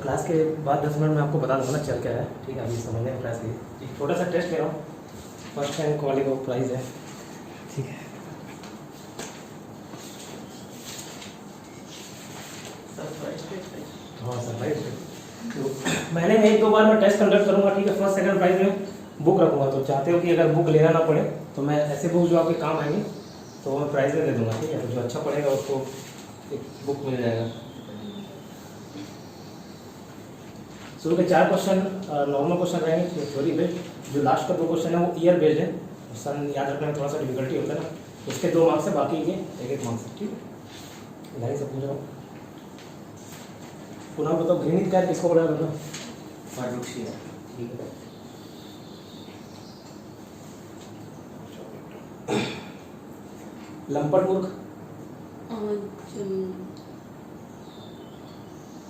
Class के बाद 10 minute में आपको बता दूँगा चल क्या है, ठीक है। अभी समझने का क्लास की एक छोटा सा टेस्ट ले रहा हूँ, फर्स्ट रैंक वाले को प्राइज़ है, ठीक है। हाँ सरप्राइज तो महीने में 1-2 बार मैं टेस्ट कंडक्ट करूँगा, ठीक है। फर्स्ट सेकंड प्राइज में बुक रखूँगा, तो चाहते हो कि अगर बुक लेना ना पड़े तो मैं ऐसे बुक जो आपके काम आएंगे तो मैं प्राइस में दे दूँगा, ठीक है। तो जो अच्छा पड़ेगा उसको एक बुक मिल जाएगा। शुरू के 4 क्वेश्चन नॉर्मल क्वेश्चन रहेंगे थ्योरी बेस्ड, जो लास्ट का 2 क्वेश्चन है वो ईयर बेस्ड है, सन याद रखने में थोड़ा सा डिफिकल्टी होता है ना, उसके 2 मार्क्स है, बाकी ये 1-1 मार्क्स है, ठीक है। इधर ही सब पूछ रहा हूँ। पुनः बताओ घृणित कार्य किसको पढ़ा बताओ? पररुक्षीय, ठीक है। लंपट मूर्ख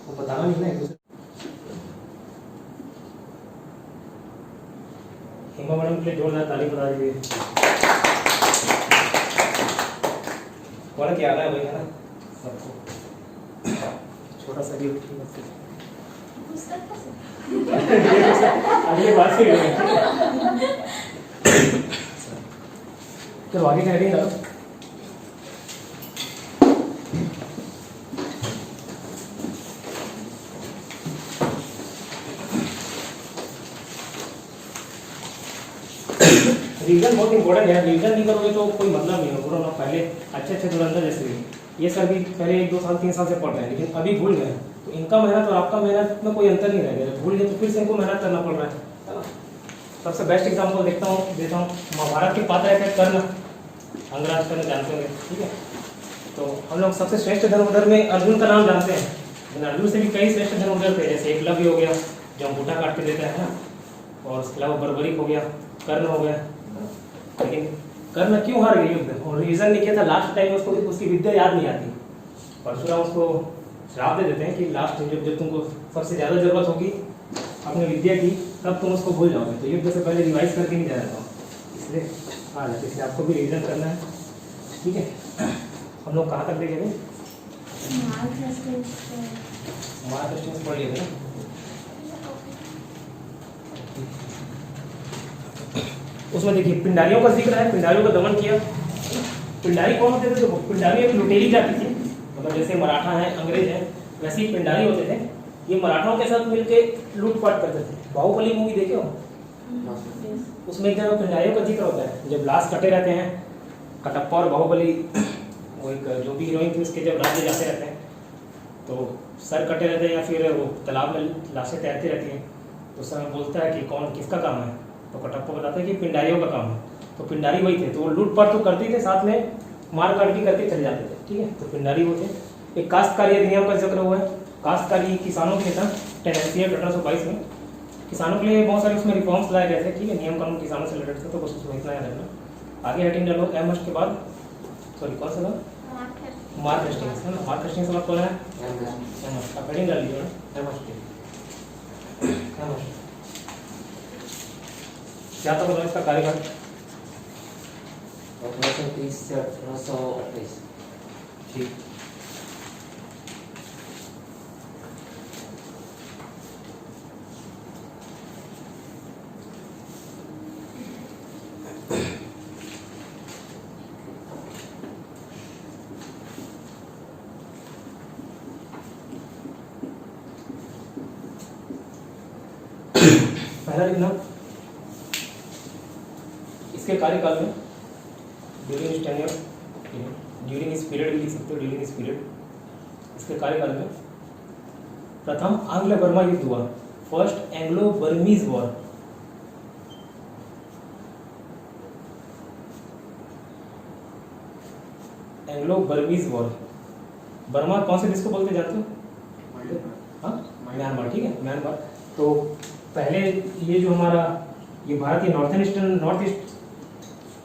वो बताना नहीं ना एक दूसरे। हेमा मैडम के लिए जोरदार ताली बजा दीजिए। क्या रहा है भाई, है ना सबको छोटा सा गिफ्ट, ठीक है। अगली बात ही चलो आगे कह रही है। रीजन बहुत इंपॉर्टेंट है, रीजन नहीं करोगे तो कोई मतलब नहीं होगा ना। पहले अच्छे धुरंधर जैसे ये सर भी पहले 1-2 साल 3 साल से पढ़ रहे हैं, लेकिन अभी भूल गए, तो इनका मेहनत और आपका मेहनत में कोई अंतर नहीं रह गया। भूल गए तो फिर से इनको मेहनत करना पड़ रहा है ना। सबसे बेस्ट एग्जाम्पल देता हूँ महाभारत के पात्र है कर्ण, अंगराज कर्ण जानते होंगे, ठीक है। तो हम लोग सबसे श्रेष्ठ धनुर्धर में अर्जुन का नाम जानते हैं, लेकिन अर्जुन से भी कई श्रेष्ठ धनुर्धर थे, जैसे एकलव्य हो गया जो अंगूठा काट के देता है ना, और उसके अलावा बर्बरीक हो गया, कर्ण हो गया। लेकिन कर्ण क्यों हार गई युद्ध? और रीजन नहीं किया था, लास्ट टाइम उसको उसकी विद्या याद नहीं आती। परशुराम उसको श्राप दे देते हैं कि लास्ट जब तुमको सबसे ज्यादा जरूरत होगी अपनी विद्या की तब तुम उसको भूल जाओगे, तो युद्ध से पहले रिवाइज करके नहीं जाना था, इसलिए हाँ इसलिए आपको भी रिविजन करना है, ठीक है। हम लोग कहाँ तक देखेंगे? महाकृष्ण पढ़ लिए थे ना। उसमें देखिए पिंडारियों का जिक्र है, पिंडारियों का दमन किया। पिंडारी कौन होते थे? तो पिंडारी एक लुटेरी जाति थी, मतलब जैसे मराठा है, अंग्रेज है, वैसे ही पिंडारी होते थे। ये मराठाओं के साथ मिलकर लूटपाट करते थे। बाहुबली मूवी देखे हो? उसमें एक जगह पिंडारियों का जिक्र होता है, जब लाश कटे रहते हैं, कटप्पा और बाहुबली वो एक जो भी हीरोइन थी उसके जब राज्य जाते रहते हैं तो सर कटे रहते हैं या फिर वो तालाब में लाशें तैरती रहती हैं, तो उस समय बोलता है कि कौन किसका काम है, तो कटप्पा बताते हैं कि पिंडारियों का काम है। तो पिंडारी वही थे, तो वो लूटपाट तो करते थे, साथ में मार काट भी करके चले जाते थे, ठीक है। तो पिंडारी वो थे। एक काश्तकारी अधिनियम का जिक्र हुआ है, काश्तकारी किसानों के था, टेनेंसी एक्ट 1822 में किसानों के लिए बहुत सारे उसमें रिफॉर्म्स लाए गए थे, ठीक है। नियम कानून किसानों से रिलेटेड थे, तो कुछ उसमें इतना याद रखना। आगे हेडिंग डालो एमएस के बाद, सॉरी कौन सा था? मार्क हेस्टिंग्स है ना। मार्क हेस्टिंग्स का कौन है? एमएस। अब हेडिंग डाल लीजिए ना एमएस। क्या था बताओ इसका कार्यकाल? 1830 से 1828। ठीक। पहला लिखना इसके कार्यकाल में, during his tenure, during his period भी लिख सकते हो, ड्यूरिंग हिज पीरियड। इसके कार्यकाल में प्रथम आंग्ल बर्मा युद्ध हुआ, first Anglo Burmese war. Anglo Burmese war. Burma कौन से देश को बोलते जानते हो? हाँ म्यांमार, ठीक है म्यांमार। तो पहले ये जो हमारा ये भारत की नॉर्थ ईस्ट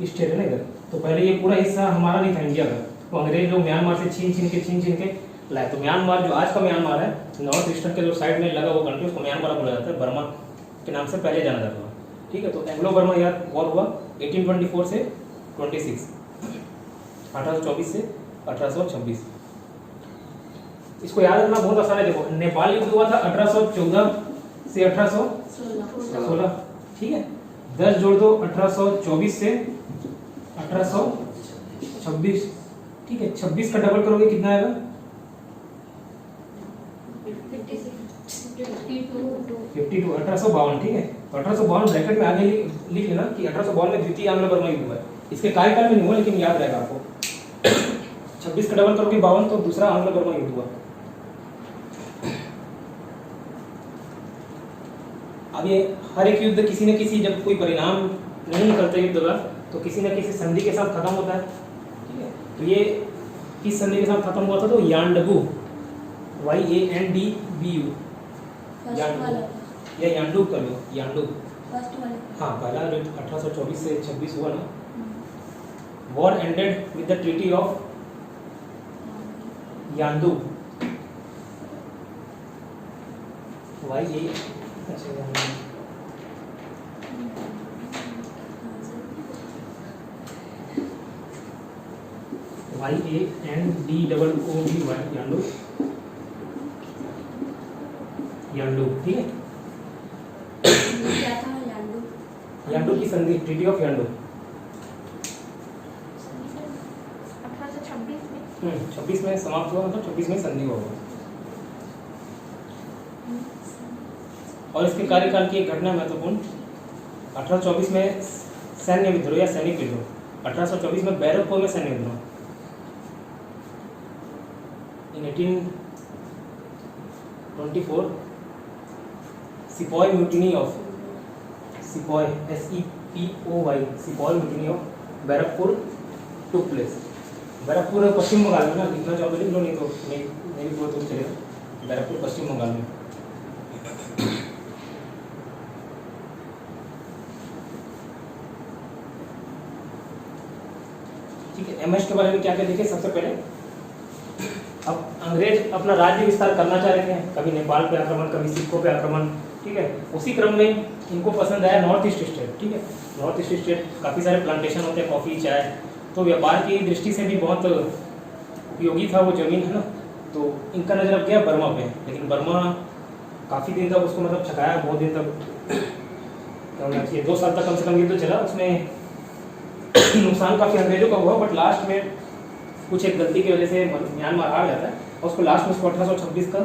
स्टेट है ना इधर, तो पहले ये पूरा हिस्सा हमारा नहीं था इंडिया का, तो अंग्रेज लोग म्यांमार से छीन छीन के लाए। तो म्यांमार जो आज का म्यांमार है, नॉर्थ ईस्टर्न के जो साइड में लगा वो कंट्री, उसको म्यांमार बोला जाता है, बर्मा के नाम से पहले जाना जाता है, ठीक है। तो एंग्लो बर्मा यार वॉर हुआ 1824 से 26, 1824 से 1826। इसको याद रखना बहुत आसान है। देखो नेपाल युद्ध हुआ था 1814 से 1816, ठीक है। 10 जोड़ दो 1824 से 1826, ठीक है। 26 का डबल करोगे कितना आएगा? 52, 1852, ठीक है। तो 1852 ब्रैकेट में आगे लिख लेना कि 1852 में द्वितीय आंग्ल बर्मा युद्ध हुआ है। इसके कार्यकाल में नहीं हुआ लेकिन याद रहेगा आपको। 26 का डबल करोगे 52, तो दूसरा आंग्ल बर्मा युद्ध हुआ। अब ये हर एक युद्ध किसी न किसी, जब कोई परिणाम नहीं निकलता युद्ध का, तो किसी न किसी संधि के साथ खत्म होता है, ठीक है। तो ये किस संधि के साथ खत्म हुआ था? तो यांडबू, YANDBU, या यान्डू कर लो, यान्डू। हाँ, पहला युद्ध 1824 से 26 हुआ ना। War ended with the treaty of Yandoo, YANDOOBY, Yandoo, ठीक है। क्या था यान्डू? यान्डू की संधि, ट्रीटी ऑफ यान्डू 26 में समाप्त हुआ, मतलब 26 में संधि हुआ। और इसके कार्यकाल की एक घटना महत्वपूर्ण, 1824 में सैन्य विद्रोह या सैनिक विद्रोह, 1824 में बैरकपुर में सैन्य विद्रोह। In 1824 sepoy mutiny of sepoy, SEPOY, sepoy mutiny of Barrackpore took place. Barrackpore Paschim Bengal में ना, लिखना चाहो तो लिख लो, नहीं तो नहीं लिखो तो चलेगा। बैरकपुर पश्चिम बंगाल में। ठीक है। MS के बारे में क्या क्या देखें सबसे पहले। अब अंग्रेज अपना राज्य विस्तार करना चाह रहे थे, कभी नेपाल पे आक्रमण, कभी सिखों पे आक्रमण, ठीक है। उसी क्रम में इनको पसंद आया नॉर्थ ईस्ट स्टेट, ठीक है। नॉर्थ ईस्ट स्टेट काफ़ी सारे प्लांटेशन होते हैं, कॉफ़ी, चाय, तो व्यापार की दृष्टि से भी बहुत उपयोगी था वो जमीन, है ना। तो इनका नजर अब गया बर्मा पे, लेकिन बर्मा काफ़ी दिन तक उसको मतलब छकाया, बहुत दिन तक, क्या होना चाहिए, 2 साल तक कम से कम युद्ध चला। उसमें नुकसान काफ़ी अंग्रेजों का हुआ, बट लास्ट में कुछ एक गलती की वजह से म्यांमार हार जाता है और उसको लास्ट में उसको 1826 का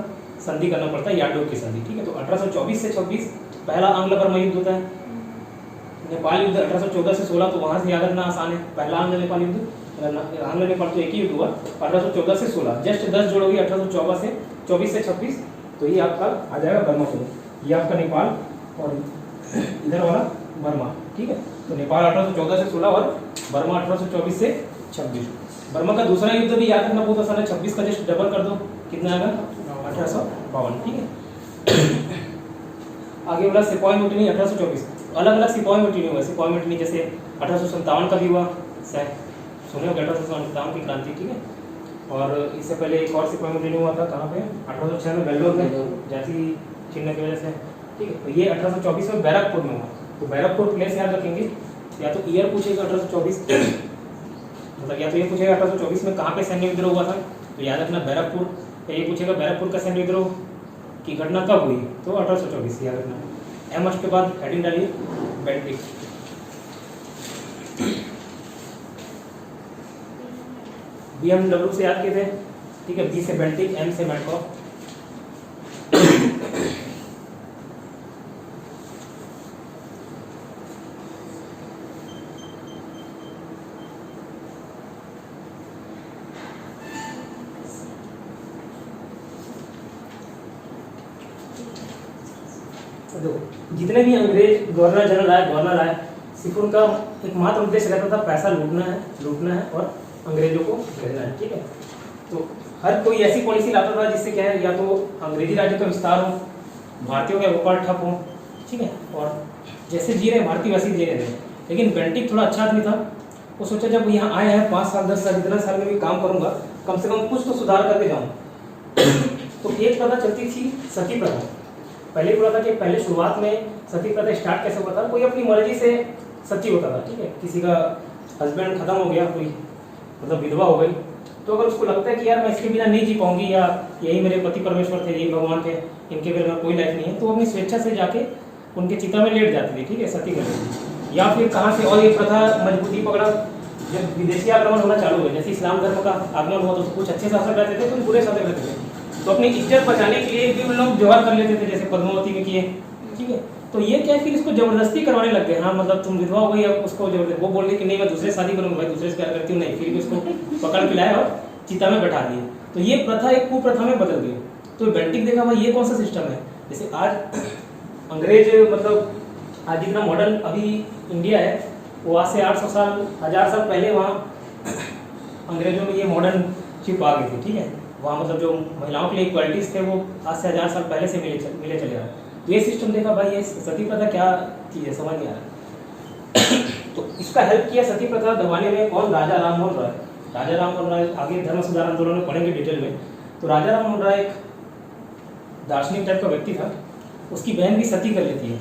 संधि करना पड़ता है, याडो की संधि, ठीक है। तो 1824 से 26 पहला आंग्ल बर्मा युद्ध होता है। नेपाल युद्ध 1814 से 16, तो वहाँ से याद रखना आसान है, पहला आंग्ल नेपाल युद्ध, आंग्ल नेपाल तो एक ही युद्ध हुआ, 1814 से 16, जस्ट 10 जोड़ोगे 1824 से 26, तो ये आपका आ जाएगा बर्मा को, ये आपका नेपाल और इधर वाला बर्मा, ठीक है। तो नेपाल 1814 से 16 और बर्मा 1824 से 26। बर्मा का दूसरा युद्ध भी याद रखना बहुत आसान है, 26 का जस्ट डबल कर दो, कितना आएगा? 1852, ठीक है। आगे वाला सिपॉय म्यूटिनी 1824, अलग अलग सिपॉय म्यूटिनी हुआ। सिपॉय म्यूटिनी जैसे 1857 का भी हुआ, सुने होगा 1857 की क्रांति, ठीक है। और इससे पहले एक और सिपॉय म्यूटिनी हुआ था, कहाँ पे? 1806 में वेल्लोर में, जाति छीनने की वजह से, ठीक है। तो ये 1824 में बैरकपुर में हुआ। तो बैरकपुर प्लेस याद रखेंगे, या तो ईयर पूछेगा 1824, मतलब या तो ये पूछेगा 1824 में कहाँ पे सैन्य विद्रोह हुआ था, तो याद रखना बैरकपुर, या ये पूछेगा बैरकपुर का सैन्य विद्रोह की घटना कब हुई, तो 1824 याद रखना। MS के बाद हेडिंग डालिए बेल्टिक। BMW से याद किए थे, ठीक है। B से बेल्टिक, M से मैटकॉफ। देखो जितने भी अंग्रेज गवर्नर जनरल आए, सिर्फ उनका एकमात्र उद्देश्य रहता था पैसा लूटना है और अंग्रेजों को घेरना है, ठीक है। तो हर कोई ऐसी पॉलिसी लाता था जिससे क्या है, या तो अंग्रेजी राज्य का विस्तार हो, भारतीयों का व्यापार ठप हो, ठीक है। और जैसे जी रहे भारतीय वैसे जी रहे थे। लेकिन बेल्टिक थोड़ा अच्छा आदमी था, वो सोचा जब यहाँ आए हैं 5 साल 10 साल जितना साल में भी काम करूंगा, कम से कम कुछ तो सुधार करके जाऊँ। तो एक प्रथा चलती थी सती प्रथा। पहले बोला था कि पहले शुरुआत में सती प्रथा स्टार्ट कैसे हुआ था, कोई अपनी मर्जी से सती होता था, ठीक है। किसी का हस्बैंड खत्म हो गया, कोई मतलब विधवा हो गई, तो अगर उसको लगता है कि यार मैं इसके बिना नहीं जी पाऊंगी, या यही मेरे पति परमेश्वर थे, यही भगवान थे, इनके बिना कोई लाइफ नहीं है, तो वो अपनी स्वेच्छा से जाके उनके चिता में लेट जाती थी, ठीक है, सती कर लेती थी। या फिर कहाँ से और ये प्रथा मजबूती पकड़ा, जब विदेशी आक्रमण होना चालू हुआ, जैसे इस्लाम धर्म का आगमन हुआ, तो कुछ अच्छे शासक रहते थे, कुछ बुरे शासक रहते थे, तो अपनी इज्जत बचाने के लिए भी उन लोग जोहर कर लेते थे, जैसे पद्मावती में किए, ठीक है। तो ये क्या, फिर इसको जबरदस्ती करवाने लग गए, हाँ मतलब तुम विधवा हो गई, अब उसको जबरदस्ती, वो बोल रही कि नहीं मैं दूसरे शादी करूंगा, भाई दूसरे से प्यार करती हूँ, नहीं, फिर भी उसको पकड़ के लाए और चिता में बैठा दिए। तो ये प्रथा एक कुप्रथा में बदल गई। तो बेंटिक देखा भाई ये कौन सा सिस्टम है, जैसे आज अंग्रेज मतलब आज जितना मॉडर्न अभी इंडिया है, वो आज से 800 साल 1000 साल पहले वहाँ अंग्रेजों में ये मॉडर्न शिप आ गई थी, ठीक है। वहाँ मतलब जो महिलाओं के लिए इक्वालिटीज थे वो आज से 1000 साल पहले से मिले चले आ रहे। तो ये सिस्टम देखा भाई, ये सती प्रथा क्या चीज़ है, समझ नहीं आ रहा। तो इसका हेल्प किया सती प्रथा दबाने में कौन, राजा राम मोहन राय। राजा राम मोहन राय आगे धर्म सुधार आंदोलन में पढ़ेंगे डिटेल में। तो राजा राम मोहन राय एक दार्शनिक टाइप का व्यक्ति था, उसकी बहन भी सती कर लेती है,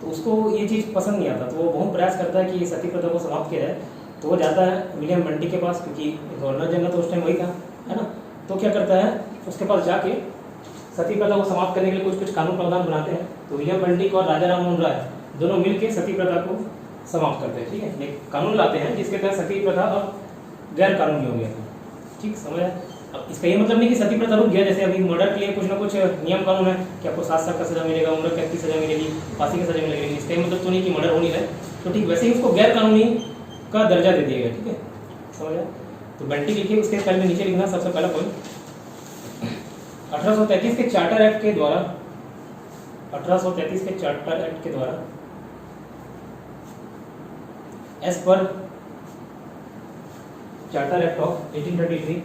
तो उसको ये चीज़ पसंद नहीं आता, तो वो बहुत प्रयास करता है कि ये सती प्रथा को समाप्त किया जाए। तो वो जाता है विलियम बेंटिक के पास, क्योंकि गवर्नर जनरल तो उस टाइम वही था, है ना। तो क्या करता है, उसके पास जाके सती प्रथा को समाप्त करने के लिए कुछ कानून प्रावधान बनाते हैं। तो विलियम बेंटिक और राजा राम मोहन राय दोनों मिलकर सती प्रथा को समाप्त करते हैं, ठीक है। एक कानून लाते हैं जिसके तहत सती प्रथा अब गैर कानूनी हो गया, ठीक समझ। अब इसका ये मतलब नहीं कि सती प्रथा रुक गया, जैसे अभी मर्डर के लिए कुछ ना कुछ नियम कानून है कि आपको 7 साल का सजा मिलेगा, उम्र कैद की सजा मिलेगी, फांसी की सजा मिलेगी, इसका मतलब तो नहीं कि मर्डर हो नहीं रहा है। तो ठीक वैसे ही उसको गैर कानूनी का दर्जा दे दिया गया, ठीक है, समझ। तो बेंटिक लिखिए, उसके पहले में नीचे लिखना सबसे पहला पॉइंट, 1833 के चार्टर एक्ट के द्वारा, 1833 के चार्टर एक्ट के द्वारा as per charter act of 1833,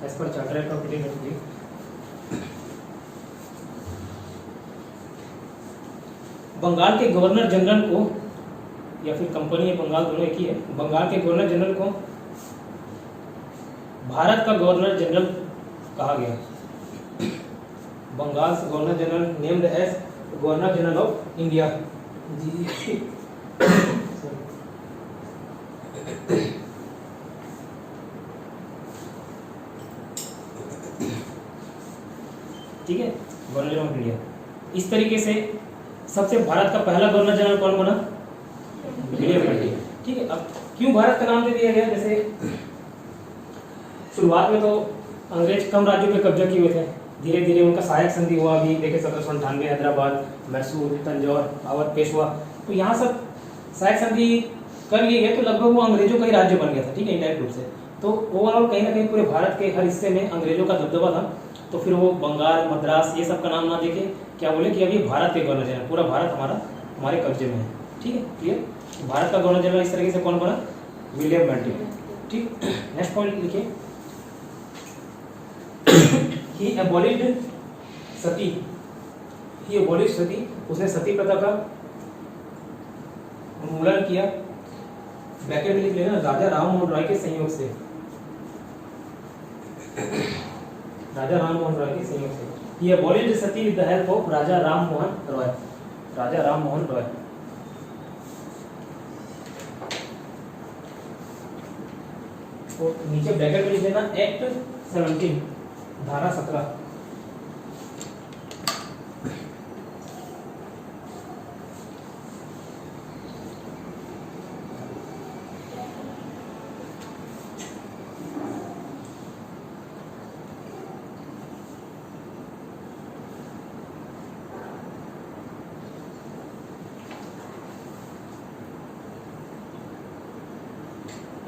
as per charter act of 1833 Bengal के गवर्नर जनरल को, या फिर कंपनी या बंगाल दोनों एक ही है, बंगाल के गवर्नर जनरल को भारत का गवर्नर जनरल कहा गया। बंगाल से governor general named as governor general of India. ठीक है, गवर्नर जनरल ऑफ इंडिया। इस तरीके से सबसे भारत का पहला गवर्नर जनरल कौन बना, विलियम बेंटिक, ठीक है। अब क्यों भारत का नाम दे दिया गया, जैसे शुरुआत में तो अंग्रेज कम राज्यों पे कब्जा किए हुए थे, धीरे धीरे उनका सहायक संधि हुआ, अभी देखे 1798 हैदराबाद, मैसूर, तंजौर, अवध, पेशवा, तो यहाँ सब सहायक संधि कर लिए गए, तो लगभग वो अंग्रेजों का ही राज्य बन गया था, ठीक है, इनडायरेक्ट रूप से। तो ओवरऑल कहीं ना कहीं पूरे भारत के हर हिस्से में अंग्रेजों का दबदबा था। तो फिर वो बंगाल, मद्रास, ये सब का नाम ना देके क्या बोले कि अभी भारत के गवर्नर जनरल, पूरा भारत हमारे कब्जे में है, ठीक है, क्लियर। भारत का गवर्नर जनरल इस तरीके से कौन बना, विलियम बेंटिक, ठीक। नेक्स्ट पॉइंट लिखिए, he abolished Sati, he abolished सती, उसने सती प्रथा का उन्मूलन किया। ब्रैकेट में लिख लेना, राजा राम मोहन राय के संयोग से, राजा राम मोहन राय के संयोग से। he abolished Sati with the help of राजा राम मोहन रॉय, राजा राम मोहन रॉय। तो नीचे ब्रैकेट में लिख लेना, एक्ट 17, धारा 17।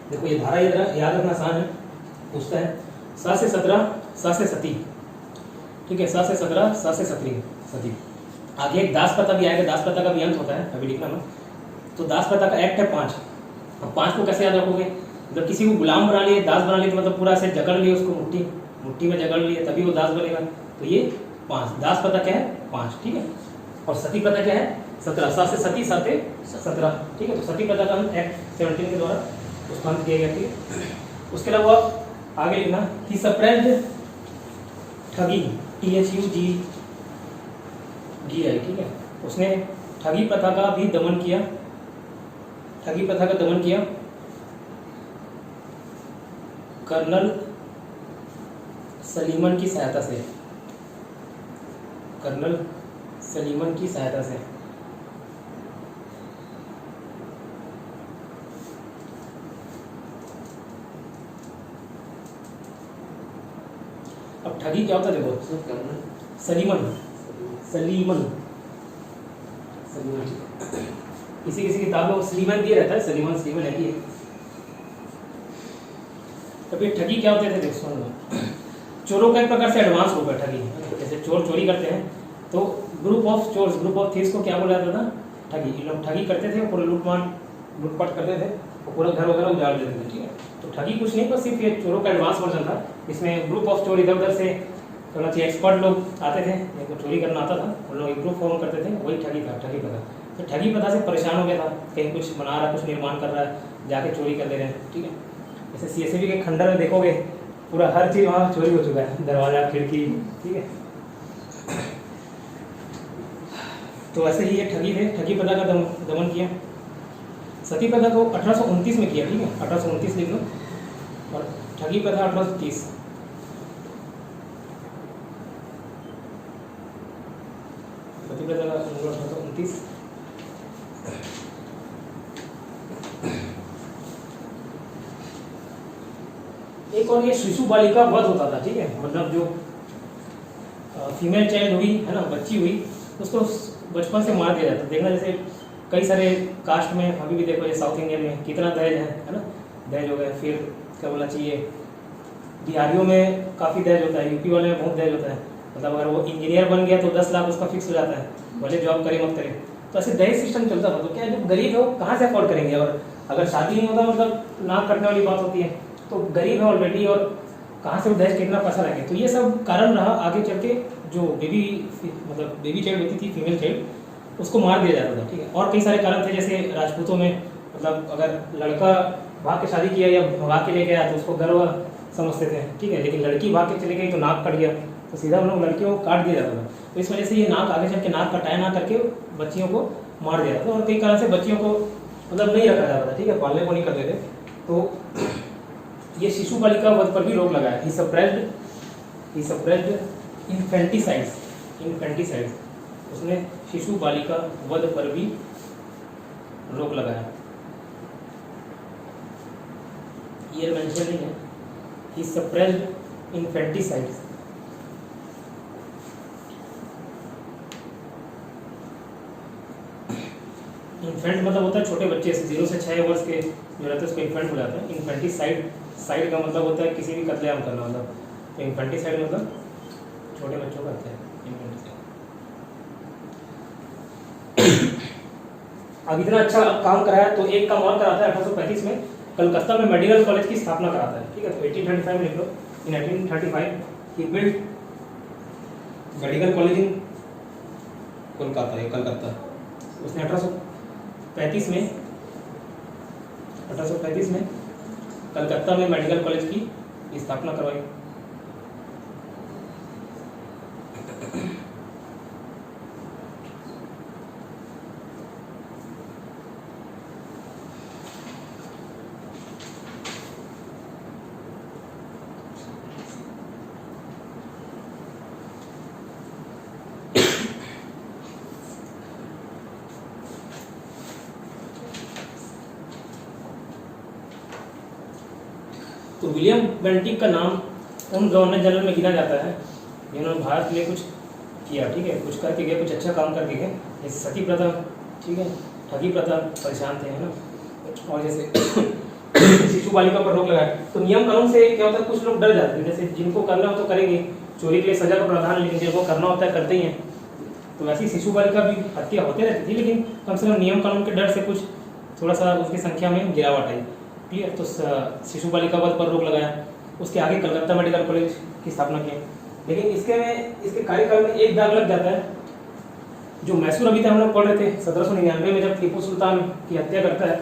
देखो ये धारा याद रखना आसान है, पूछता है 7 से 17, 7 से सती, ठीक है, 7 से 17, 7 से सती। आगे एक दास प्रथा भी आएगा, दास प्रथा का भी अंत होता है, अभी लिखना ना। तो दास प्रथा का एक्ट है 5। अब 5 को कैसे याद रखोगे, मतलब किसी को गुलाम बना लिए, दास बना लिए, तो मतलब पूरा ऐसे जकड़ लिए उसको, मुट्ठी में जकड़ लिए, तभी वो दास बनेगा। तो ये 5, दास प्रथा क्या है 5, ठीक है। और सती प्रथा क्या है 17, 7 से सती, 7 से 17, ठीक है। तो सती प्रथा का अंत एक्ट 17 के द्वारा उसका अंत किया गया, ठीक है। उसके अलावा आगे लिखना, कि सप्रेस्ड ठगी, THUG, ठीक है, उसने ठगी प्रथा का भी दमन किया, ठगी प्रथा का दमन किया। कर्नल सलीमन की सहायता से, कर्नल सलीमन की सहायता से अब ठगी क्या होता है देखो, sir colonel Sleeman, Sleeman, Sleeman किसी किसी किताब में सलीमन दिया रहता है, सलीमन सलीमन है कि तब ये ठगी क्या होते थे देखो सुन लो। चोरों का एक प्रकार से एडवांस रूप है ठगी। जैसे चोर चोरी करते हैं तो group of chores, group of thieves को क्या बोला जाता था, ठगी। ये लोग ठगी करते थे, पूरा लूटपाट करते थे और पूरा घर वगैरह उजाड़ देते थे, ठीक है। तो ठगी कुछ नहीं, बस सिर्फ ये चोरों का एडवांस वर्जन था। इसमें ग्रुप ऑफ चोर इधर उधर से करना चाहिए, एक्सपर्ट लोग आते थे, जिनको चोरी करना आता था, उन लोग एक ग्रुप फॉर्म करते थे, वही ठगी था, ठगी प्रथा। तो ठगी प्रथा से परेशान हो गया था, कहीं कुछ बना रहा है, कुछ निर्माण कर रहा है, जाके चोरी कर ले रहे हैं, ठीक है। जैसे सीएसबी के खंडर में देखोगे पूरा हर चीज़ वहाँ चोरी हो चुका है, दरवाजा खिड़की, ठीक है। तो ऐसे ही ये ठगी थे, ठगी प्रथा का दमन किया। सती प्रथा को 1829 में किया, ठीक है, 1829 लिख लो, और ठगी प्रथा 1830। सती प्रथा का 1829। एक और ये शिशु बालिका वध होता था, ठीक है, मतलब जो फीमेल चाइल्ड हुई है ना, बच्ची हुई, उसको बचपन से मार दिया जाता। देखना जैसे कई सारे कास्ट में अभी भी देखो, ये साउथ इंडियन में कितना दहेज है ना, दहेज हो गया। फिर क्या बोलना चाहिए, बिहारियों में काफ़ी दहेज होता है, यूपी वाले में बहुत दहेज होता है। मतलब अगर वो इंजीनियर बन गया तो 10 लाख उसका फिक्स हो जाता है, भले जॉब करे मत करे। तो ऐसे दहेज सिस्टम चलता था। तो क्या जो गरीब है वो कहाँ से अफोर्ड करेंगे, और अगर शादी नहीं होता मतलब नाक कटने वाली बात होती है, तो गरीब है ऑलरेडी और कहाँ से वो दहेज कितना पैसा लगे। तो ये सब कारण रहा आगे चल के, जो बेबी चाइल्ड होती थी, फीमेल चाइल्ड, उसको मार दिया जाता था, ठीक है। और कई सारे कारण थे, जैसे राजपूतों में मतलब अगर लड़का भाग के शादी किया या भगा के लेके आया तो उसको गर्व समझते थे, ठीक है। लेकिन लड़की भाग के चली गई तो नाक कट गया, तो सीधा उन लोग लड़कियों को काट दिया जाता था। तो इस वजह से ये नाक आगे चल के नाक कटाया ना करके बच्चियों को मार दिया जाता था। और कई कारण से बच्चियों को मतलब नहीं रखा जाता था, ठीक है, पालने को नहीं करते थे। तो ये शिशु बालिका वध पर भी रोक लगाया। ही सप्रेस्ड इन्फेंटिसाइड्स, उसने शिशु बालिका वध पर भी रोक लगाया। ये मेंशन नहीं है, ही सप्रेस्ड इन्फेंटिसाइड्स। इन्फेंट मतलब होता है छोटे बच्चे, 0 से 6 वर्ष के जो रहते हैं उसको इन्फेंट बुलाते हैं। इन्फेंटिसाइड, साइड का मतलब होता है किसी भी कत्लेआम करना, मतलब तो इन्फेंटिसाइड मतलब छोटे बच्चों का करते हैं इन्फेंटिसाइड। अब इतना अच्छा काम कराया तो एक काम और कराता है 1835 में, कलकत्ता में मेडिकल कॉलेज की स्थापना कराता है, ठीक है। तो 1835 लिख लो, इन 1835 ही build medical college in Kolkata, ये कलकत्ता। उसने 1835 में कलकत्ता में मेडिकल कॉलेज की स्थापना करवाई। तो विलियम बेंटिक का नाम उन गवर्नर जनरल में गिना जाता है जिन्होंने भारत के लिए कुछ किया, ठीक है, कुछ करके गए, कुछ अच्छा काम करके गए। जैसे सती प्रथा, ठीक है, ठगी प्रथा, परेशान थे, है ना। और जैसे शिशु बालिका पर रोक लगाया, तो नियम कानून से क्या होता है, कुछ लोग डर जाते हैं। जैसे जिनको करना हो तो करेंगे, चोरी के लिए सजा का प्रावधान, लेकिन जिनको करना होता है करते ही हैं। तो वैसे ही शिशु बालिका भी हत्या होते रहती थी, लेकिन कम से कम नियम कानून के डर से कुछ थोड़ा सा उसकी संख्या में गिरावट आई, क्लियर। तो शिशु बालिका वध पर रोक लगाया। उसके आगे कलकत्ता मेडिकल कॉलेज की स्थापना की। लेकिन इसके कार्यकाल में एक दाग लग जाता है, जो मैसूर अभी तक हम लोग पढ़ रहे थे 1799 में, जब टीपू सुल्तान की हत्या करता है,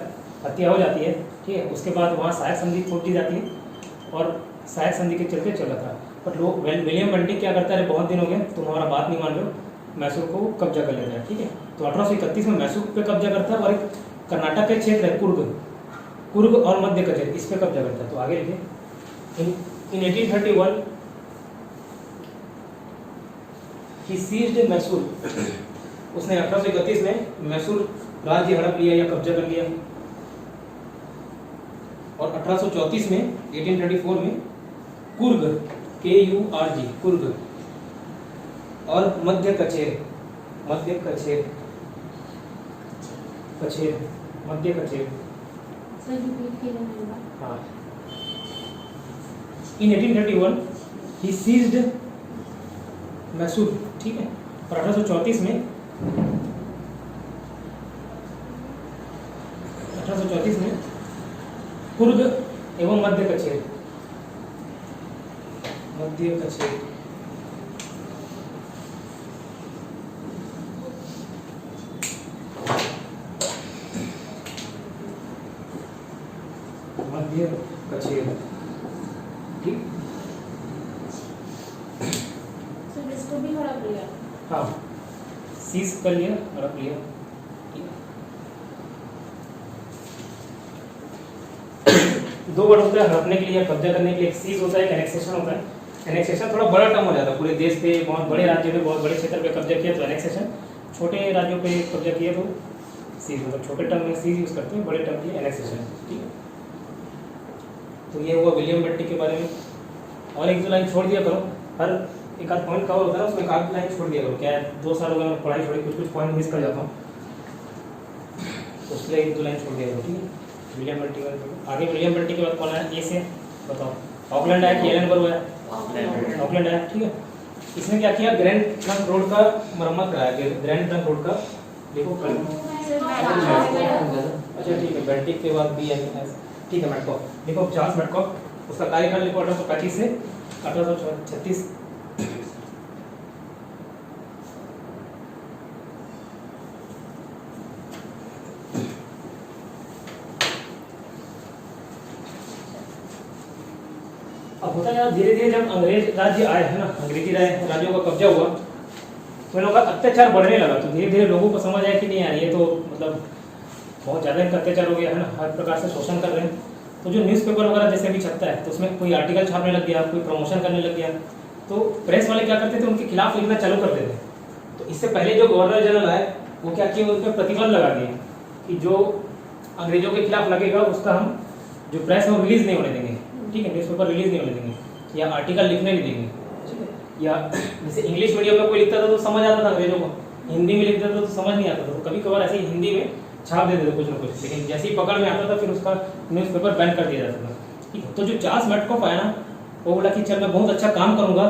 हत्या हो जाती है, ठीक है। उसके बाद वहाँ सहायक संधि छोड़ दी जाती है और सहायक संधि के चलते चल रहा था। बट लोग विलियम बेंटिक क्या करता है, बहुत दिन हो गए तुम हमारा बात नहीं मान रहे हो, मैसूर को कब्जा कर लेता है, ठीक है। तो 1831 में मैसूर पे कब्जा करता है और एक कर्नाटक के क्षेत्र है कुर्ग और मध्य कचेरी, इस पे कब्जा करता है। तो आगे लिखिए, In 1831 he seized मैसूर। उसने 1831 में मैसूर राज्य हड़प लिया या कब्जा कर लिया। और 1834 में 1834 में कुर्ग KURG कुर्ग और मध्य कचेर मध्य कचेर सर रिपीट कीजिए मेरा। हाँ। In 1831 he seized मैसूर, ठीक है। और 1834 में कुर्ग एवं मध्य कचेर ठीक। सर इसको भी हड़प लिया। हाँ, सीज कर लिया, हड़प लिया, ठीक है। दो वर्ड होता है हड़पने के लिए, कब्जा करने के लिए। एक सीज होता है, एक एनेक्सेशन होता है। एनेक्सेशन थोड़ा बड़ा टर्म हो जाता है, पूरे देश पे, बहुत बड़े राज्य पे, बहुत बड़े क्षेत्र पे कब्जा किया तो एनेक्सेशन, छोटे राज्यों पे कब्जा किया तो सीज। मतलब छोटे टर्म में सीज यूज करते हैं, बड़े टर्म के लिए एनेक्सेशन, ठीक है। तो ये हुआ विलियम बेंटिक के बारे में। और एक दो लाइन छोड़ दिया करो, हर एक आध पॉइंट कवर होता है ना, उसमें एक आध लाइन छोड़ दिया करो। क्या है, 2 साल हो गए मैं पढ़ाई छोड़ी, कुछ पॉइंट मिस कर जाता हूँ, तो इसलिए एक दो लाइन छोड़ दिया करो, ठीक है। विलियम बेंटिक आगे, विलियम बेंटिक के बाद कौन है, ए से बताओ। ऑकलैंड एक्ट, एलनबर्ग है ऑकलैंड एक्ट, ठीक है। इसने क्या किया, ग्रैंड ट्रंक रोड का मरम्मत कराया। ग्रैंड ट्रंक रोड का देखो अच्छा ठीक है, बेंटिक के बाद BNS, ठीक है। मेटकॉफ देखो, चार्ल्स मेटकॉफ, उसका कार्यकाल लिखो 1835 से 1836। अब होता है धीरे धीरे जब अंग्रेज राज्य आए है ना, अंग्रेजी राज्यों का कब्जा हुआ तो इन लोगों का अत्याचार बढ़ने लगा। तो धीरे धीरे लोगों को समझ आया कि नहीं यार, ये तो मतलब बहुत ज़्यादा इनका अत्याचार हो गया है ना, हर प्रकार से शोषण कर रहे हैं। तो जो न्यूज़पेपर वगैरह जैसे भी छपता है तो उसमें कोई आर्टिकल छापने लग गया, कोई प्रमोशन करने लग गया, तो प्रेस वाले क्या करते थे, उनके खिलाफ लिखना चालू कर देते थे। तो इससे पहले जो गवर्नर जनरल आए वो क्या किए, उन पर प्रतिबंध लगा दिए कि जो अंग्रेजों के खिलाफ लगेगा उसका हम जो प्रेस है वो रिलीज नहीं होने देंगे, ठीक है। न्यूज़पेपर रिलीज नहीं होने देंगे या आर्टिकल लिखने नहीं देंगे, ठीक है। या जैसे इंग्लिश मीडियम में कोई लिखता था तो समझ आता था अंग्रेजों को, हिंदी में लिखता था तो समझ नहीं आता था। तो कभी कभार ऐसे ही हिंदी में छाप देते थे कुछ ना कुछ, लेकिन जैसे ही पकड़ में आता था फिर उसका न्यूज़पेपर बैन कर दिया जाता था, ठीक है। तो जो चार्ल्स मेटकॉफ आया ना, वो बोला कि चल मैं बहुत अच्छा काम करूंगा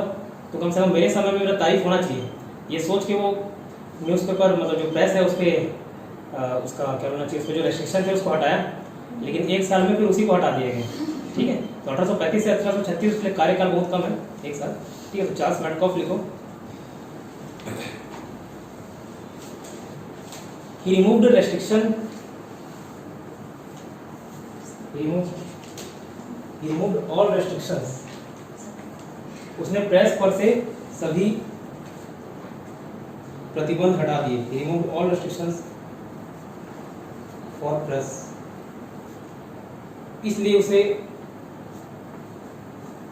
तो कम से कम मेरे समय में मेरा तारीफ होना चाहिए, ये सोच के वो न्यूज़पेपर मतलब जो प्रेस है उस पर उसका क्या होना चाहिए, उस पर जो रेस्ट्रिक्शन थे उसको हटाया। लेकिन 1 साल में फिर उसी को हटा दिया गया, ठीक है। तो 1835 से 1836 उसके कार्यकाल बहुत कम है, 1 साल, ठीक है। तो चार्ल्स मेटकॉफ लिखो। He removed restriction. He removed all restrictions. उसने प्रेस पर से सभी प्रतिबंध हटा दिए। He removed all restrictions for press. इसलिए उसे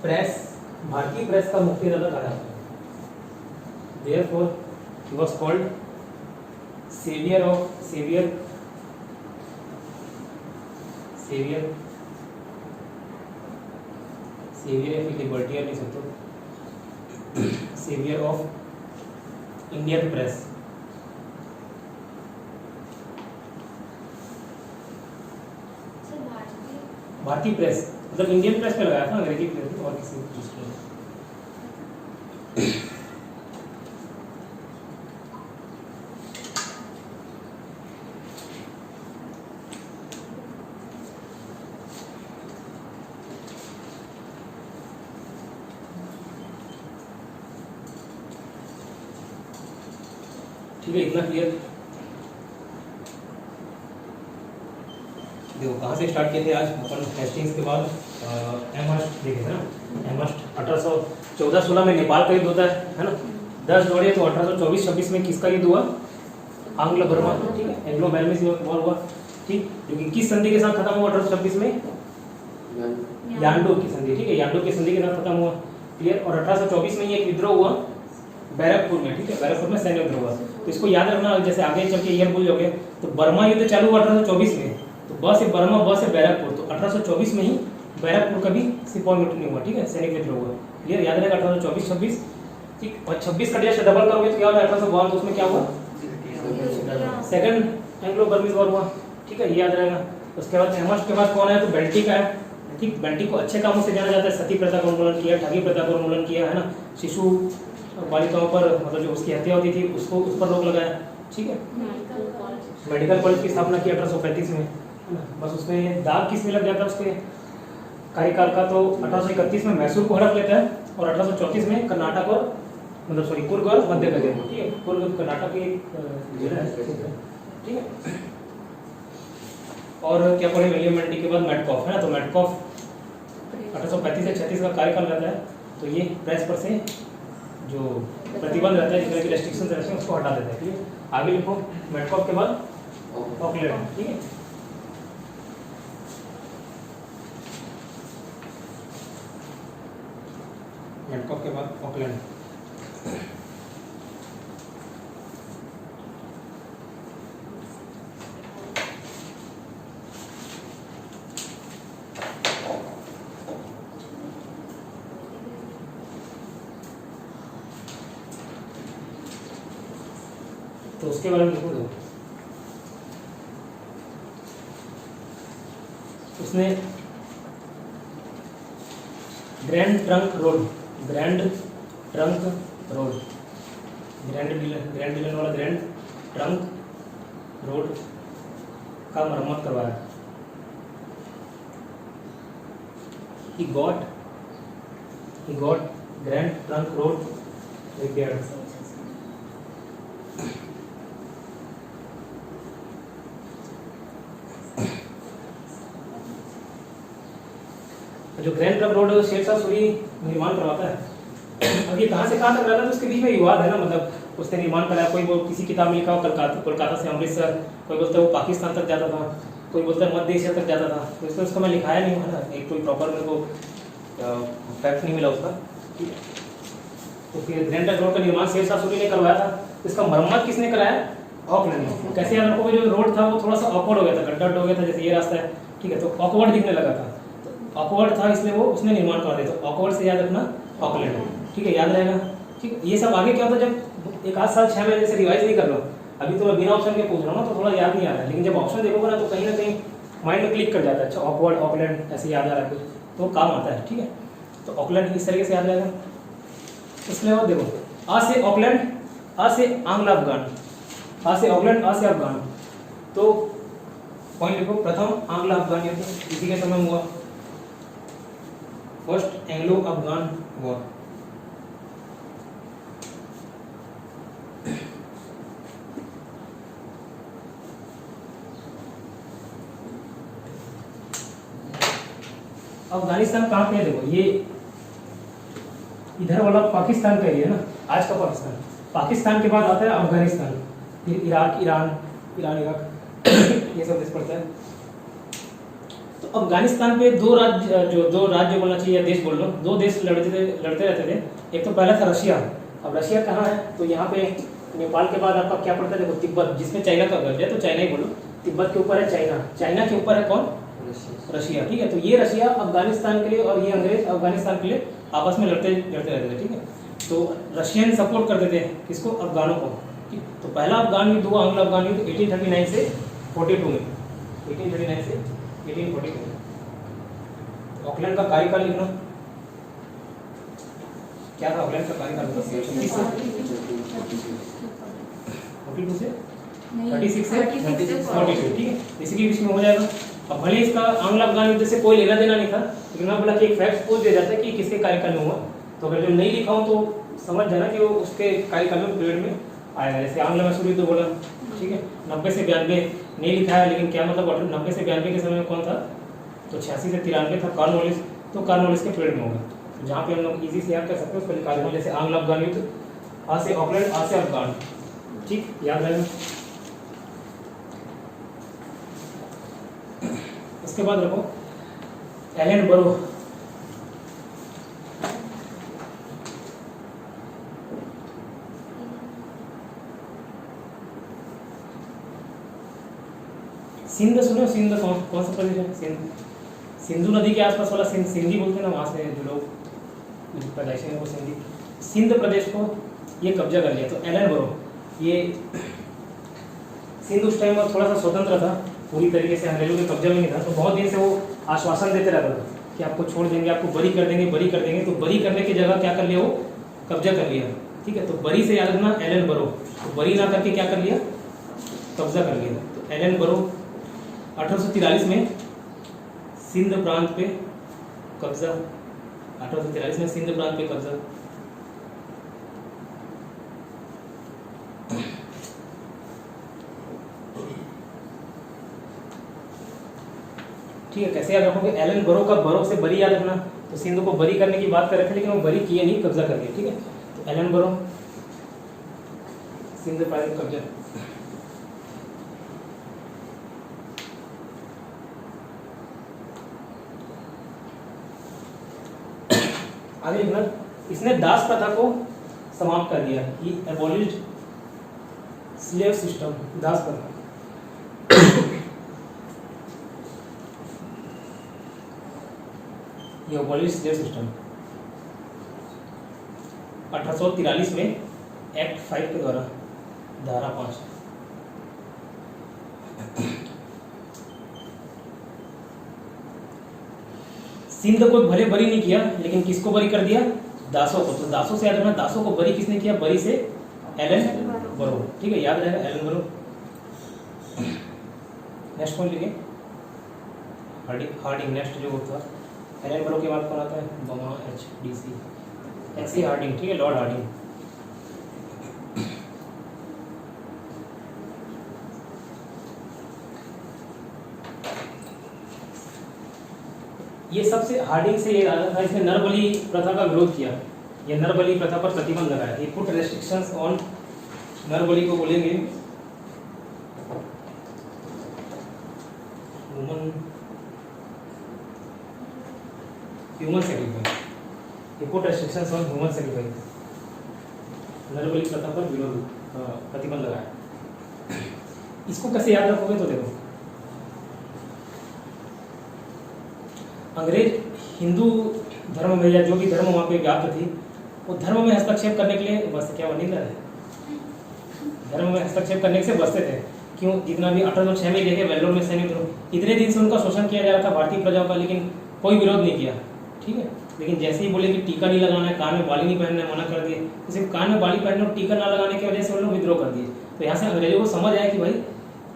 प्रेस, भारतीय प्रेस का मुक्तिदाता कहा जाता है। Therefore, he was called savior of liberty, या लिख सकते हो savior of Indian press। भारतीय प्रेस मतलब इंडियन प्रेस पे लगाया था, अंग्रेजी प्रेस और किसी चीज पे। ठीक है, इतना क्लियर। देखो कहाँ से स्टार्ट किए थे आज अपन, हेस्टिंग्स के बाद एमहर्स्ट देखे थे ना। एमहर्स्ट 1814-16 में नेपाल का युद्ध होता है ना, 10 जोड़े। तो 1824-26 में किसका युद्ध हुआ, आंग्ल बर्मा, ठीक है, एंग्लो बर्मीज वॉर हुआ, ठीक, जो कि किस संधि के साथ खत्म हुआ 1826 में, यानडो की संधि, ठीक है, यानडो की संधि के साथ खत्म हुआ, क्लियर। और 1824 में ये एक विद्रोह हुआ बैरकपुर में, ठीक है, बैरकपुर में सैन्य विद्रोह हुआ। तो इसको याद रखना, जैसे आगे चल के ईयर भूल जाओगे। तो बर्मा युद्ध चालू हुआ 1824 में, तो ब से बर्मा, ब से बैरकपुर, तो 1824 में ही बैरकपुर का भी सिपाही मुठनी हुआ, ठीक है, सैनिक विद्रोह हुआ, क्लियर, याद रहेगा। 1824-26, ठीक, और 26 का जैसे डबल करोगे तो क्या होगा 1852, तो उसमें क्या हुआ, सेकंड एंग्लो बर्मीज वॉर हुआ, ठीक है, ये याद रहेगा। उसके बाद हेमस्ट के बाद कौन है, तो बेल्टी का है, ठीक, बेल्टी को अच्छे कामों से जाना जाता है, सती प्रथा का उन्मूलन किया, ठगी प्रथा का उन्मूलन किया, है ना, शिशु बालिकाओं पर मतलब जो उसकी हत्या होती थी उसको, उस पर रोक लगाया, ठीक है। मेडिकल कॉलेज की स्थापना की 1835 में, है ना, बस उसमें दाग किस में लग जाता है उसके कार्यकाल का, तो 1831 में मैसूर को हड़प लेता है और 1834 में कर्नाटक और मतलब सॉरी कुर्ग और मध्य प्रदेश, ठीक है, कुर्ग कर्नाटक की जिला है, ठीक है। और क्या बोले, विलियम बेंटिक के बाद मेटकॉफ, है ना, तो मेटकॉफ 1835 से 36 का कार्यकाल रहता है। तो ये प्रेस पर से जो प्रतिबंध रहता है, जिसमें कि रेस्ट्रिक्शन रहते हैं, उसको हटा देता है, ठीक है। आगे लिखो, मेटकॉफ के बाद ऑकलैंड, ठीक है। मेटकॉफ के बाद ऑकलैंड, तो उसके बारे में लिखो दो। उसने grand trunk road, grand trunk road, grand डिलन वाला ग्रैंड ट्रंक रोड का मरम्मत करवाया। He got Grand Trunk Road repaired. जो grand trunk road Sher Shah Suri निर्माण करवाता है। अब ये कहाँ से कहाँ तक रहता है, तो उसके बीच में विवाद है ना, मतलब उसने निर्माण कराया, कोई वो किसी किताब में लिखा हो कोलकाता से अमृतसर, कोई बोलता है वो पाकिस्तान तक जाता था, कोई बोलता है मध्य एशिया तक जाता था, तो इसमें उसका मैं लिखाया नहीं है ना, एक कोई प्रॉपर मेरे को फैक्ट नहीं मिला उसका, ठीक है। तो फिर ग्रैंड ट्रंक रोड का निर्माण शेरशाह सूरी ने करवाया था। इसका मरम्मत किसने कराया, ऑकलैंड ने। कैसे याद रखोगे, जो रोड था वो थोड़ा सा ऑकवर्ड हो गया था, गड्ढा हो गया था, जैसे ये रास्ता है, ठीक है, तो ऑकवर्ड दिखने लगा था, ऑकवर्ड था, इसलिए वो उसने निर्माण करवा दिया। तो ऑकवर्ड से याद रखना ऑकलैंड, ठीक है, याद रहेगा, ठीक है। ये सब आगे क्या होता है, जब एक आध साल 6 महीने से रिवाइज नहीं कर लो, अभी तो मैं बिना ऑप्शन के पूछ रहा हूँ ना, तो थोड़ा याद नहीं आ रहा है, लेकिन जब ऑप्शन देखोगे ना तो कहीं ना कहीं माइंड में क्लिक कर जाता है, अच्छा ऑकवर्ड ऑकलैंड ऐसे याद आ रहा है, तो काम आता है, ठीक है। तो ऑकलैंड इस तरीके से याद रहेगा। इसके बाद देखो, आ से ऑकलैंड, आ से आंग्ल अफगान, आ से ऑकलैंड, आ से अफगान, तो पॉइंट लिखो, प्रथम आंग्ल अफगान युद्ध इसी के समय हुआ, first Anglo Afghan war. Afghanistan कहाँ पे है, देखो ये इधर वाला पाकिस्तान का एरिया ना, आज का पाकिस्तान, पाकिस्तान के बाद आता है अफगानिस्तान, फिर इराक, ईरान इराक ये सब देश पड़ता है। तो अफगानिस्तान पे दो राज्य बोलना चाहिए या देश बोल लो, दो देश लड़ते रहते थे। एक तो पहला था रशिया। अब रशिया कहाँ है, तो यहाँ पे नेपाल के बाद आपका क्या पड़ता है, देखो तिब्बत, जिसमें चाइना का दर्ज है तो चाइना ही बोलो। तिब्बत के ऊपर है चाइना, चाइना के ऊपर है कौन, रशिया, ठीक है। तो ये रशिया अफगानिस्तान के लिए और ये अंग्रेज अफगानिस्तान के लिए आपस में लड़ते रहते थे, ठीक है। तो रशियन सपोर्ट करते थे किसको, अफगानों को, ठीक। तो पहला अफगान युद्ध हुआ, आंग्ल अफगान युद्ध 1839 से 42 में, 1839 से 1842 में। ऑकलैंड का कार्यकाल लिखना, क्या था ऑकलैंड का कार्यकाल, 42 से 36 से 42, ठीक है, इसी के बीच में हो जाएगा। अब भले इसका आंग्ल अफगान युद्ध से कोई लेना देना नहीं था, लेकिन मैं बोला कि एक फैक्ट पूछ दिया जाता है कि किसके कार्यकाल में हुआ, तो अगर जो नहीं लिखा हो तो समझ जाना कि वो उसके कार्यकाल में पीरियड में आएगा। जैसे आंग्ल मैसूर युद्ध बोला, ठीक है, 90 से 92 नहीं लिखा है, लेकिन क्या मतलब 90 से 92 के समय में कौन था, तो 86 से 93 था कॉर्नवालिस, तो कॉर्नवालिस के पीरियड में होगा। तो जहाँ पे हम लोग इजी से याद कर सकते हैं उसको निकाल देंगे, जैसे आंग्ल अफगान युद्ध, आ से ऑकलैंड, आ से अफगान, ठीक, याद रहेगा। उसके बाद रखो एलन बरो सिंध सुनो, सिंध कौन सा प्रदेश है? सिंध, सिंधु नदी के आसपास वाला सिंध, सिंधी बोलते हैं ना, वहाँ से जो लोग पैदाइशी हैं वो सिंधी। सिंध प्रदेश को ये कब्जा कर लिया। तो एलन बरो, ये सिंध उस टाइम थोड़ा सा स्वतंत्र था, पूरी तरीके से अंग्रेजों के कब्जा में नहीं था। तो बहुत दिन से वो आश्वासन देते रहता था कि आपको छोड़ देंगे, आपको बरी कर देंगे, बरी कर देंगे। तो बरी करने की जगह क्या कर लिया, वो कब्जा कर लिया। ठीक है, तो बरी से याद रखना एलन बरो, तो बरी ना करके क्या कर लिया, कब्जा कर लिया। तो एलन बरो 1843 में सिंध प्रांत पे कब्जा, 1843 में सिंध प्रांत पे कब्जा। ठीक है, कैसे याद रखोगे? एलन बरो का बरो से बरी याद रखना। तो सिंध को बरी करने की बात कर रहे थे, लेकिन वो बरी किए नहीं, कब्जा कर दिया। ठीक है, तो एलन बरो सिंध प्रांत कब्जा। आगे लिखना, इसने दास प्रथा को समाप्त कर दिया। ही एबॉलिश्ड स्लेव सिस्टम, दास प्रथा। ये एबॉलिश्ड स्लेव सिस्टम 1843 में एक्ट 5 के द्वारा, धारा 5। सिंध को भले बरी नहीं किया, लेकिन किसको बरी कर दिया? दासों को। तो दासों से याद रखना, दासों को बरी किसने किया? बरी से एलन बरो। ठीक है, याद रहेगा एलन बरो। नेक्स्ट कौन लिखे? हार्डिंग नेक्स्ट जो था। एलन बरो के बाद कौन आता है? बमा HDC, एक्सी हार्डिंग। ठीक है, लॉर्ड हार्डिंग। ये सबसे हार्डिंग से ये आता था, इसने नरबली प्रथा का विरोध किया। ये नरबली प्रथा पर प्रतिबंध लगाया। ये पुट रेस्ट्रिक्शंस ऑन, नरबली को बोलेंगे ह्यूमन सेक्रीफाइस। ये put restrictions on human sacrifice, नरबली प्रथा पर विरोध, प्रतिबंध लगाया। इसको कैसे याद रखोगे? तो देखो, अंग्रेज हिंदू धर्म में या जो भी धर्म वहाँ पे व्याप्त थी, वो धर्म में हस्तक्षेप करने के लिए बस, क्या वनिंदा है, धर्म में हस्तक्षेप करने से बचते थे। क्यों? जितना भी 1806 में देखे वेल्लोर में सैनिक थे, इतने दिन से उनका शोषण किया जा रहा था भारतीय प्रजाओं का, लेकिन कोई विरोध नहीं किया। ठीक है, लेकिन जैसे ही बोले कि टीका नहीं लगाना है, कान में बाली नहीं पहनना है, मना कर दिए। तो सिर्फ कान में बाली पहनने और टीका ना लगाने की वजह से उन्होंने विद्रोह कर दिए। तो यहाँ से अंग्रेजों को समझ आया कि भाई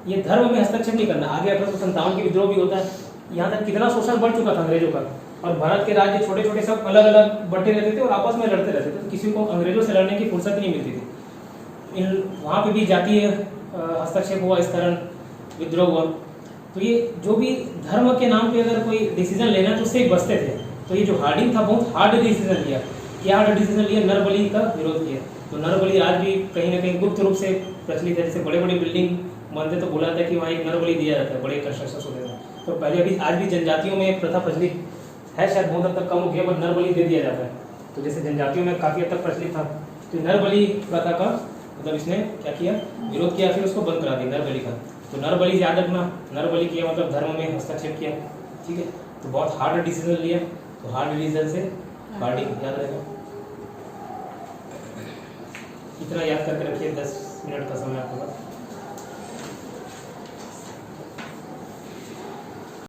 ये धर्म में हस्तक्षेप नहीं करना। आगे 1857 की विद्रोह भी होता है। यहाँ तक कितना शोषण बढ़ चुका था अंग्रेजों का, और भारत के राज्य छोटे छोटे सब अलग अलग बटे रहते थे और आपस में लड़ते रहते थे। तो किसी को अंग्रेजों से लड़ने की फुर्सत नहीं मिलती थी। वहाँ पे भी जातीय हस्तक्षेप हुआ, इस कारण विद्रोह हुआ। तो ये जो भी धर्म के नाम पे अगर कोई डिसीजन लेना तो उससे बचते थे। तो ये जो हार्डिंग था बहुत हार्ड डिसीजन लिया। क्या हार्ड डिसीजन लिया? नरबली का विरोध किया। तो नरबली आज भी कहीं ना कहीं गुप्त रूप से प्रचलित है। जैसे बड़े बड़े बिल्डिंग बनते तो बोला था कि वहाँ एक नरबली दिया जाता है, बड़े कंस्ट्रक्शन होते हैं। तो पहले अभी आज भी जनजातियों में एक प्रथा प्रचलित है, शायद बहुत हद तक कम हो गया, पर नरबली दे दिया जाता है। तो जैसे जनजातियों में काफ़ी हद तक प्रचलित था। तो नरबली प्रथा का मतलब इसने क्या किया? विरोध किया, फिर उसको बंद करा दिया नरबली का। तो नरबली याद रखना, नरबली किया मतलब धर्म में हस्तक्षेप किया। ठीक है, तो बहुत हार्ड डिसीजन लिया। तो हार्ड डिसीजन से हार्डिंग याद रहेगा। इतना याद करके रखिए, 10 मिनट का समय।